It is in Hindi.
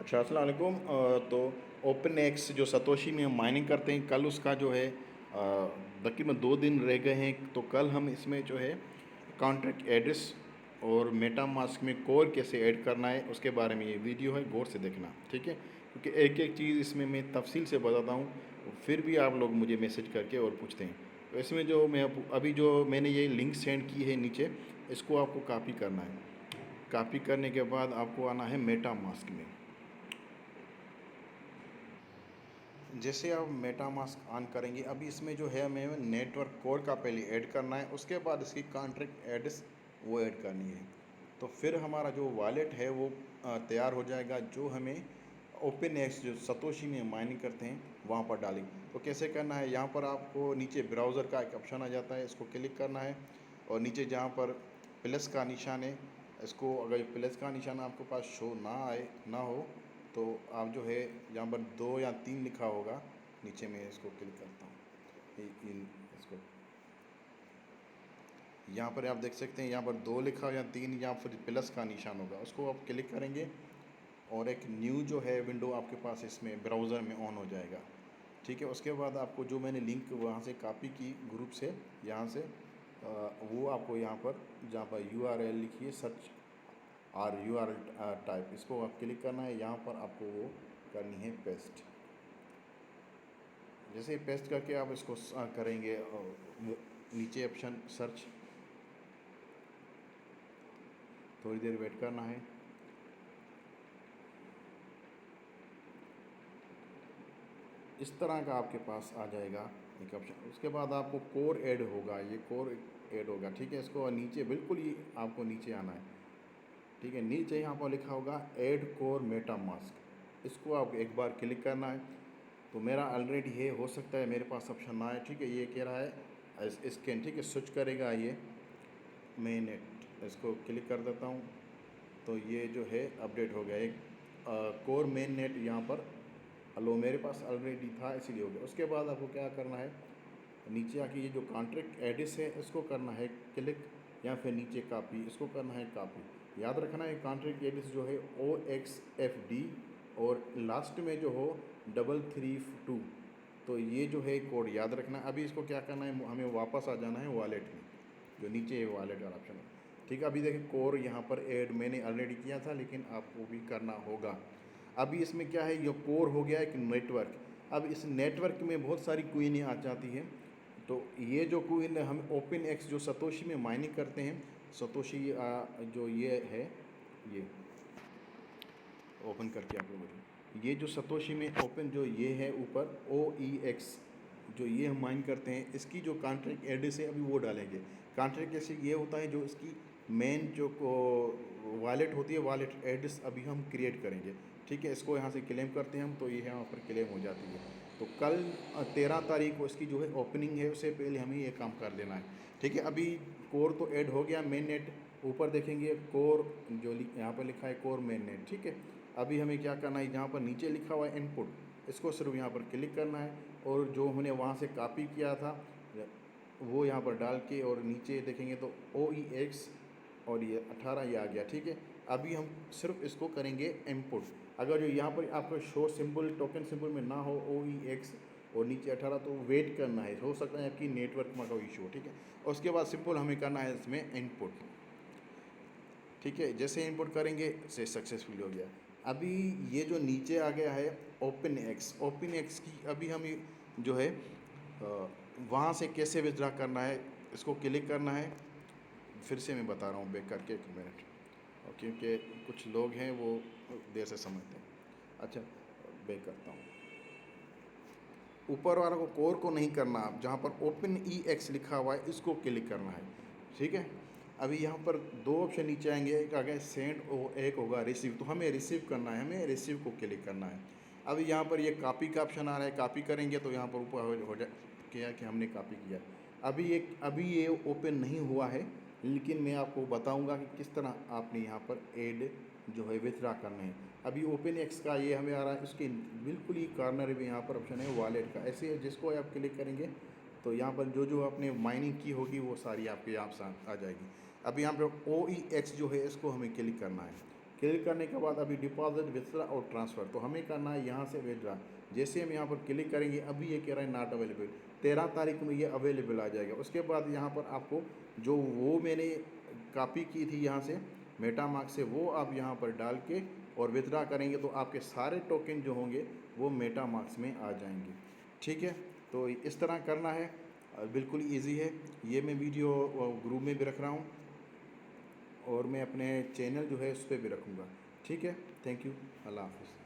अच्छा, अस्सलाम वालेकुम। तो ओपन एक्स जो सतोशी में हम माइनिंग करते हैं, कल उसका जो है तकरीबन 2 दिन रह गए हैं। तो कल हम इसमें जो है कॉन्ट्रैक्ट एड्रेस और मेटामास्क में कोर कैसे ऐड करना है उसके बारे में ये वीडियो है, गौर से देखना, ठीक है। क्योंकि एक एक चीज़ इसमें मैं तफसील से बताता हूँ, फिर भी आप लोग मुझे मैसेज करके और पूछते हैं। तो इसमें जो मैं अभी जो मैंने ये लिंक सेंड की है नीचे, इसको आपको कॉपी करना है। कॉपी करने के बाद आपको आना है मेटामास्क में। जैसे आप मेटामास्क ऑन करेंगे, अभी इसमें जो है हमें नेटवर्क कोर का पहले ऐड करना है, उसके बाद इसकी कॉन्ट्रैक्ट एड्रेस वो ऐड करनी है। तो फिर हमारा जो वॉलेट है वो तैयार हो जाएगा, जो हमें ओपन एक्स जो सतोशी में माइनिंग करते हैं वहाँ पर डालेंगे। तो कैसे करना है, यहाँ पर आपको नीचे ब्राउज़र का एक ऑप्शन आ जाता है, इसको क्लिक करना है और नीचे जहाँ पर प्लस का निशान है, इसको अगर प्लस का निशान आपके पास शो ना हो तो आप जो है यहाँ पर 2 या 3 लिखा होगा नीचे, में इसको क्लिक करता हूँ। इसको यहाँ पर आप देख सकते हैं, यहाँ पर 2 लिखा या 3 या फिर प्लस का निशान होगा, उसको आप क्लिक करेंगे और एक न्यू जो है विंडो आपके पास इसमें ब्राउज़र में ऑन हो जाएगा, ठीक है। उसके बाद आपको जो मैंने लिंक वहाँ से कॉपी की ग्रुप से, यहाँ से वो आपको यहाँ पर जहाँ पर URL लिखिए, सर्च और URL टाइप, इसको आप क्लिक करना है। यहाँ पर आपको वो करनी है पेस्ट। जैसे ही पेस्ट करके आप इसको करेंगे, नीचे ऑप्शन सर्च, थोड़ी देर वेट करना है। इस तरह का आपके पास आ जाएगा एक ऑप्शन। उसके बाद आपको कोर ऐड होगा, ये कोर ऐड होगा, ठीक है। इसको नीचे बिल्कुल ही आपको नीचे आना है, ठीक है। नीचे यहाँ पर लिखा होगा ऐड कोर मेटामास्क, इसको आप एक बार क्लिक करना है। तो मेरा ऑलरेडी है, हो सकता है मेरे पास ऑप्शन ना है, ठीक है। ये कह रहा है स्कैन, ठीक है, स्विच करेगा ये मेन नेट, इसको क्लिक कर देता हूँ। तो ये जो है अपडेट हो गया, एक कोर मेन नेट यहाँ पर हेलो मेरे पास ऑलरेडी था, इसीलिए हो गया। उसके बाद आपको क्या करना है, नीचे आके ये जो कॉन्ट्रैक्ट एड्रेस है इसको करना है क्लिक, या फिर नीचे कॉपी, इसको करना है कॉपी। याद रखना है कॉन्ट्रैक्ट एड्रेस जो है OXFD और लास्ट में जो हो 332, तो ये जो है कोड याद रखना। अभी इसको क्या करना है, हमें वापस आ जाना है वॉलेट में, जो नीचे है वॉलेट वाला ऑप्शन है, ठीक है। अभी देखिए कोर यहाँ पर ऐड मैंने ऑलरेडी किया था, लेकिन आपको भी करना होगा। अभी इसमें क्या है, ये कोर हो गया एक नेटवर्क। अब इस नेटवर्क में बहुत सारी क्वीनें आ जाती हैं। तो ये जो क्वीन हम ओपन एक्स जो सतोशी में माइनिंग करते हैं, सतोशी जो ये है, ये ओपन करके आप लोग, ये जो सतोशी में ओपन जो ये है ऊपर OEX जो ये हम माइन करते हैं, इसकी जो कॉन्ट्रैक्ट एड्रेस है अभी वो डालेंगे। कॉन्ट्रैक्ट ऐसे ये होता है जो इसकी मेन जो वॉलेट होती है, वॉलेट एड्रेस अभी हम क्रिएट करेंगे, ठीक है। इसको यहाँ से क्लेम करते हैं हम, तो ये यहाँ पर क्लेम हो जाती है। तो कल 13 तारीख को इसकी जो है ओपनिंग है, उससे पहले हमें ये काम कर लेना है, ठीक है। अभी कोर तो ऐड हो गया, मेन नेट ऊपर देखेंगे कोर जो यहाँ पर लिखा है कोर मेन नेट, ठीक है। अभी हमें क्या करना है, जहाँ पर नीचे लिखा हुआ है इनपुट, इसको सिर्फ यहाँ पर क्लिक करना है और जो हमने वहाँ से कॉपी किया था वो यहाँ पर डाल के, और नीचे देखेंगे तो OEX और ये 18 ये आ गया, ठीक है। अभी हम सिर्फ इसको करेंगे इनपुट। अगर जो यहाँ पर आपका शो सिंबल टोकन सिंबल में ना हो OEX और नीचे 18, तो वेट करना है, हो सकता है आपकी नेटवर्क में कोई इशू हो, ठीक है। और उसके बाद सिंपल हमें करना है इसमें इनपुट, ठीक है। जैसे इनपुट करेंगे से सक्सेसफुल हो गया। अभी ये जो नीचे आ गया है ओपन एक्स की, अभी हम जो है वहाँ से कैसे विथड्रॉ करना है, इसको क्लिक करना है। फिर से मैं बता रहा हूँ बैक करके, 1 मिनट, क्योंकि कुछ लोग हैं वो देर से समझते हैं। अच्छा, बैक करता हूँ। ऊपर वाला को कोर को नहीं करना, आप जहाँ पर ओपन EX लिखा हुआ है इसको क्लिक करना है, ठीक है। अभी यहाँ पर 2 ऑप्शन नीचे आएंगे, एक आ गया सेंड और एक होगा रिसीव। तो हमें रिसीव करना है, हमें रिसीव को क्लिक करना है। अभी यहाँ पर ये कॉपी का ऑप्शन आ रहा है, कॉपी करेंगे तो यहाँ पर ऊपर हो जाए क्या कि हमने कॉपी किया। अभी ये ओपन नहीं हुआ है, लेकिन मैं आपको बताऊंगा कि किस तरह आपने यहाँ पर ऐड जो है विथड्रॉ करना है। अभी ओपन एक्स का ये हमें आ रहा है, उसके बिल्कुल ही कॉर्नर में यहाँ पर ऑप्शन है वॉलेट का, ऐसे जिसको आप क्लिक करेंगे तो यहाँ पर जो जो आपने माइनिंग की होगी वो सारी आपके आप साथ आ जाएगी। अब यहाँ पर OEX जो है इसको हमें क्लिक करना है, क्लिक करने के बाद अभी डिपॉजिट, विथड्रॉ और ट्रांसफ़र, तो हमें करना है यहाँ से विथड्रॉ। जैसे हम यहाँ पर क्लिक करेंगे, अभी ये कह रहा है नॉट अवेलेबल, 13 तारीख में ये अवेलेबल आ जाएगा। उसके बाद यहाँ पर आपको जो वो मैंने कॉपी की थी यहाँ से मेटामास्क से, वो आप यहाँ पर डाल के और विथड्रॉ करेंगे तो आपके सारे टोकन जो होंगे वो मेटामास्क में आ जाएंगे। ठीक है, तो इस तरह करना है, बिल्कुल ईजी है। ये मैं वीडियो ग्रुप में भी रख रहा हूँ और मैं अपने चैनल जो है उस पर भी रखूँगा। ठीक है, थैंक यू, अल्लाह हाफ़िज़।